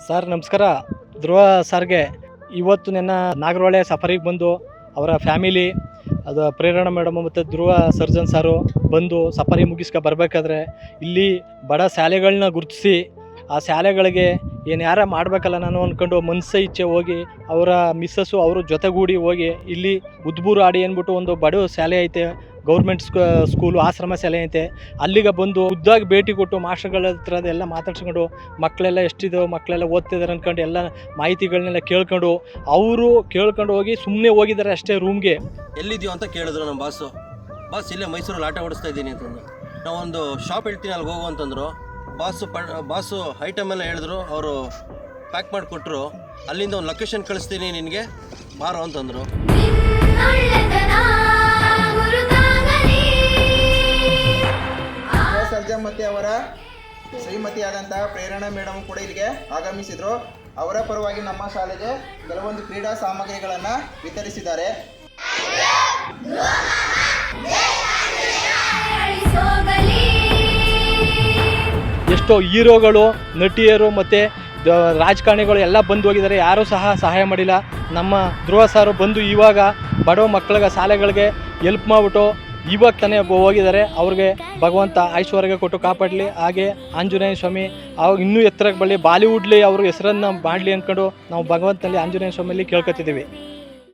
Sir ನಮಸ್ಕಾರ. ಧ್ರುವ ಸರ್ಗೆ ಇವತ್ತು ನನ್ನ ನಾಗರಹೊಳೆ ಸಫರಿಗೆ ಬಂದು ಅವರ ಫ್ಯಾಮಿಲಿ ಅದು ಪ್ರೇರಣಾ ಮೇಡಮ್ ಮತ್ತು ಧ್ರುವ ಸರ್ಜನ್ ಸಾರು ಬಂದು ಸಫರಿ ಮುಗಿಸ್ಕೊ ಬರಬೇಕಾದ್ರೆ ಇಲ್ಲಿ ಬಡ ಶಾಲೆಗಳನ್ನ ಗುರುತಿಸಿ ಆ ಶಾಲೆಗಳಿಗೆ ಏನು ಯಾರ ಮಾಡಬೇಕಲ್ಲ ನಾನು ಅಂದ್ಕೊಂಡು ಮನಸ್ಸು ಇಚ್ಛೆ ಹೋಗಿ ಅವರ ಮಿಸ್ಸಸ್ಸು ಅವರು ಜೊತೆಗೂಡಿ ಹೋಗಿ ಇಲ್ಲಿ ಉದ್ಬೂರು ಆಡಿ ಅಂದ್ಬಿಟ್ಟು ಒಂದು ಬಡ ಶಾಲೆ ಐತೆ, ಗೌರ್ಮೆಂಟ್ ಸ್ಕೂಲು ಆಶ್ರಮ ಶಾಲೆ ಐತೆ. ಅಲ್ಲಿಗೆ ಬಂದು ಖುದ್ದಾಗಿ ಭೇಟಿ ಕೊಟ್ಟು ಮಾಸ್ಟರ್ಗಳ ಹತ್ರ ಎಲ್ಲ ಮಾತಾಡ್ಸ್ಕೊಂಡು ಮಕ್ಕಳೆಲ್ಲ ಎಷ್ಟಿದ್ದಾವೆ, ಮಕ್ಕಳೆಲ್ಲ ಓದ್ತಿದ್ದಾರೆ ಅಂದ್ಕೊಂಡು ಎಲ್ಲ ಮಾಹಿತಿಗಳನ್ನೆಲ್ಲ ಕೇಳ್ಕೊಂಡು ಅವರು ಕೇಳ್ಕೊಂಡು ಹೋಗಿ ಸುಮ್ಮನೆ ಹೋಗಿದ್ದಾರೆ ಅಷ್ಟೇ ರೂಮ್ಗೆ. ಎಲ್ಲಿದ್ದೀವಿ ಅಂತ ಕೇಳಿದ್ರು ನಮ್ಮ ಬಾಸ್ ಇಲ್ಲೇ ಮೈಸೂರಲ್ಲಿ ಆಟ ಓಡಿಸ್ತಾ ಇದ್ದೀನಿ ಅಂತಂದು. ನಾವೊಂದು ಶಾಪ್ ಹೇಳ್ತೀನಿ ಅಲ್ಲಿಗೆ ಹೋಗು ಅಂತಂದರು. ಬಾಸು ಐಟಮ್ ಎಲ್ಲ ಹೇಳಿದ್ರು, ಅವರು ಪ್ಯಾಕ್ ಮಾಡಿಕೊಟ್ರು. ಅಲ್ಲಿಂದ ಒಂದು ಲೊಕೇಶನ್ ಕಳಿಸ್ತೀನಿ ನಿನಗೆ ಬಾರೋ ಅಂತಂದರು. ಸರ್ಜಮ್ಮತಿ ಅವರ ಶ್ರೀಮತಿಯಾದಂತಹ ಪ್ರೇರಣಾ ಮೇಡಮ್ ಕೂಡ ಇಲ್ಲಿಗೆ ಆಗಮಿಸಿದರು. ಅವರ ಪರವಾಗಿ ನಮ್ಮ ಶಾಲೆಗೆ ಕೆಲವೊಂದು ಕ್ರೀಡಾ ಸಾಮಗ್ರಿಗಳನ್ನು ವಿತರಿಸಿದ್ದಾರೆ. ಎಷ್ಟೋ ಹೀರೋಗಳು, ನಟಿಯರು ಮತ್ತು ರಾಜಕಾರಣಿಗಳು ಎಲ್ಲ ಬಂದು ಹೋಗಿದ್ದಾರೆ, ಯಾರೂ ಸಹ ಸಹಾಯ ಮಾಡಿಲ್ಲ. ನಮ್ಮ ಧ್ರುವ ಸಾರು ಬಂದು ಇವಾಗ ಬಡವ ಮಕ್ಕಳಿಗೆ ಶಾಲೆಗಳಿಗೆ ಹೆಲ್ಪ್ ಮಾಡಿಬಿಟ್ಟು ಇವಾಗ ತಾನೇ ಹೋಗಿದ್ದಾರೆ. ಅವ್ರಿಗೆ ಭಗವಂತ ಐಶ್ವರ್ಯ ಕೊಟ್ಟು ಕಾಪಾಡಲಿ. ಹಾಗೆ ಆಂಜನೇಯ ಸ್ವಾಮಿ ಅವಾಗ ಇನ್ನೂ ಎತ್ತರಕ್ಕೆ ಬರಲಿ, ಬಾಲಿವುಡ್ಲಿ ಅವ್ರ ಹೆಸರನ್ನು ಮಾಡಲಿ ಅಂದ್ಕೊಂಡು ನಾವು ಭಗವಂತನಲ್ಲಿ ಆಂಜನೇಯ ಸ್ವಾಮಿಯಲ್ಲಿ ಕೇಳ್ಕೊತಿದ್ದೀವಿ.